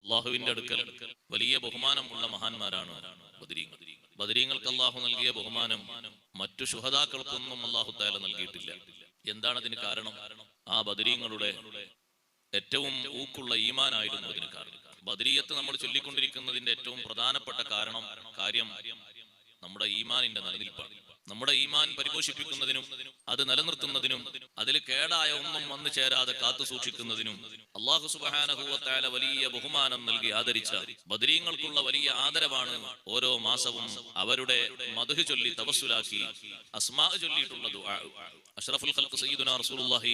അള്ളാഹുവിന്റെ അടുക്കൽ വലിയ ബഹുമാനമുള്ള മഹാന്മാരാണ് ബദരീങ്ങൾ. ബദരീങ്ങൾക്ക് അള്ളാഹു നൽകിയ ബഹുമാനം മറ്റു ശുഹദാക്കൾക്കൊന്നും അള്ളാഹു തആല നൽകിയിട്ടില്ല. എന്താണ് അതിന് കാരണം? ആ ബദരീങ്ങളുടെ ഏറ്റവും ഊക്കുള്ള ഈമാനായിരുന്നു അതിന് കാരണം. ബദരിയത്ത് നമ്മൾ ചൊല്ലിക്കൊണ്ടിരിക്കുന്നതിന്റെ ഏറ്റവും പ്രധാനപ്പെട്ട കാര്യം നമ്മുടെ ഈമാനിന്റെ നിലനിൽപ്പാണ്. നമ്മുടെ ഈമാൻ പരിപോഷിപ്പിക്കുന്നതിനും അത് നിലനിർത്തുന്നതിനും അതിൽ കേടായ ഒന്നും വന്നു ചേരാതെ കാത്തു സൂക്ഷിക്കുന്നതിനും അല്ലാഹു സുബ്ഹാനഹു വ തആല വലിയ ബഹുമാനം നൽകി ആദരിച്ച ബദരീങ്ങൾക്കുള്ള വലിയ ആദരവാണ് ഓരോ മാസവും അവരുടെ മദ്ഹ് ചൊല്ലി തവസ്സുലാക്കി അസ്മാ ചൊല്ലിയിട്ടുള്ള ദുആ. അഷ്റഫുൽ ഖൽഖ് സയ്യിദുനാ റസൂലുള്ളാഹി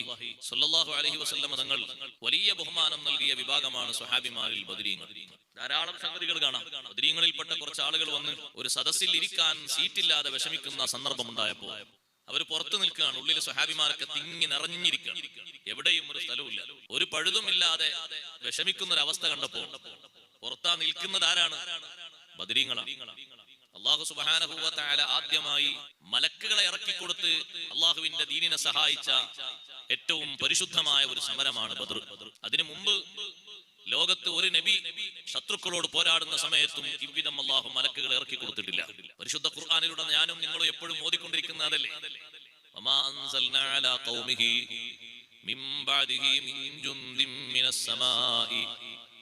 സ്വല്ലല്ലാഹു അലൈഹി വസല്ലം തങ്ങൾ വലിയ ബഹുമാനം നൽകിയ വിഭാഗമാണ് സ്വഹാബിമാരിൽ ബദരീങ്ങൾ. ധാരാളം സംഗതികൾ കാണാം. ബദരീങ്ങളിൽപ്പെട്ട കുറച്ച് ആളുകൾ വന്ന് ഒരു സദസ്സിൽ ഇരിക്കാൻ സീറ്റില്ലാതെ വിഷമിക്കുന്ന സന്ദർഭം ഉണ്ടായപ്പോൾ അവർ പുറത്തു നിൽക്കുകയാണ്. ഉള്ളിൽ സ്വഹാബിമാരൊക്കെ തിങ്ങി നിറഞ്ഞിരിക്കുകയാണ്. എവിടെയും ഒരു സ്ഥലവുമില്ല. ഒരു പഴുതുമില്ലാതെ വിഷമിക്കുന്ന ഒരു അവസ്ഥ കണ്ടപ്പോൾ പുറത്താ നിൽക്കുന്നത് ആരാണ്? ബദരീങ്ങളാണ്. അല്ലാഹു സുബ്ഹാനഹു വ തആല ആദ്യമായി മലക്കുകളെ ഇറക്കിക്കൊടുത്ത് അള്ളാഹുവിന്റെ ദീനിനെ സഹായിച്ച ഏറ്റവും പരിശുദ്ധമായ ഒരു സമരമാണ് ബദർ. അതിനു മുമ്പ് ലോകത്ത് ഒരു നബി ശത്രുക്കളോട് പോരാടുന്ന സമയത്തും ഇவ்விதം അല്ലാഹു മലക്കുകളെ ഇറക്കി കൊടുത്തിട്ടില്ല. പരിശുദ്ധ ഖുർആനിലൂടെ ഞാനും നിങ്ങളും എപ്പോഴും ഓതിക്കൊണ്ടിരിക്കുന്നതല്ലേ, വമാ അൻസൽനാ അലാ ഖൗമിഹി മിൻ ബഅദിഹി മിൻ ജുൻദിൻ മിനസ് സമാഇ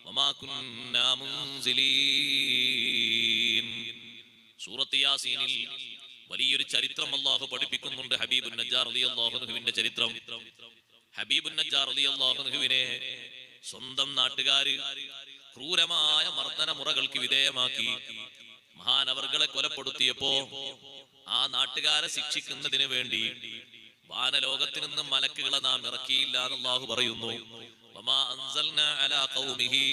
വമാ കുന്നാ മുൻസിലീൻ. സൂറത്ത് യാസീനിൽ വലിയൊരു ചരിത്രം അല്ലാഹു പഠിപ്പിക്കുന്നുണ്ട്. ഹബീബുൻ നജ്ജാർ റളിയല്ലാഹു അൻഹുവിന്റെ ചരിത്രം. ഹബീബുൻ നജ്ജാർ റളിയല്ലാഹു അൻഹുവിനെ സ്വന്തം നാട്ടുകാര് ക്രൂരമായ മർദ്ദന മുറകൾക്ക് വിധേയമാക്കി മഹാനവർകളെ കൊലപ്പെടുത്തിയപ്പോ ആ നാട്ടുകാരെ ശിക്ഷിക്കുന്നതിന് വേണ്ടി വാനലോകത്തിൽ നിന്ന് മലക്കുകളെ നാം ഇറക്കിയില്ല എന്ന് അല്ലാഹു പറയുന്നു. വമാ അൻസൽനാ അലാ ഖൗമിഹി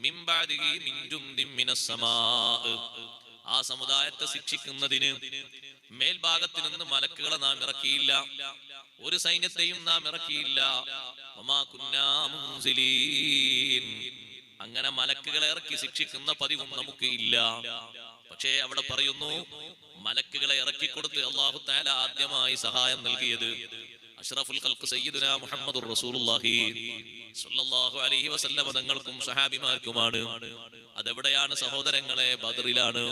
മിൻ ബഅദിഹി മിൻ ജുൻദിൻ മിനസ് സമാ. ആ സമുദായത്തെ ശിക്ഷിക്കുന്നതിന് മേൽഭാഗത്ത് നിന്ന് മലക്കുകളെ നാം ഇറക്കിയില്ല, ഒരു സൈന്യത്തെയും നാം ഇറക്കിയില്ല. വമാ കുന്നാ മുൻസിലീൻ. അങ്ങനെ മലക്കുകളെ ഇറക്കി ശിക്ഷിക്കുന്ന പതിവും നമുക്ക് ഇല്ല. പക്ഷേ അവിടെ പറയുന്നു, മലക്കുകളെ ഇറക്കിക്കൊടുത്ത് അല്ലാഹു തആല ആദ്യമായി സഹായം നൽകിയത് അഷ്റഫുൽ ഖൽഖ് സയ്യിദുനാ മുഹമ്മദുർ റസൂലുള്ളാഹി സ്വല്ലല്ലാഹു അലൈഹി വസല്ലം തങ്ങൾക്കും സഹാബിമാർക്കുമാണ്. അതെവിടെയാണ് സഹോദരങ്ങളെ? ബദറിലാണ്.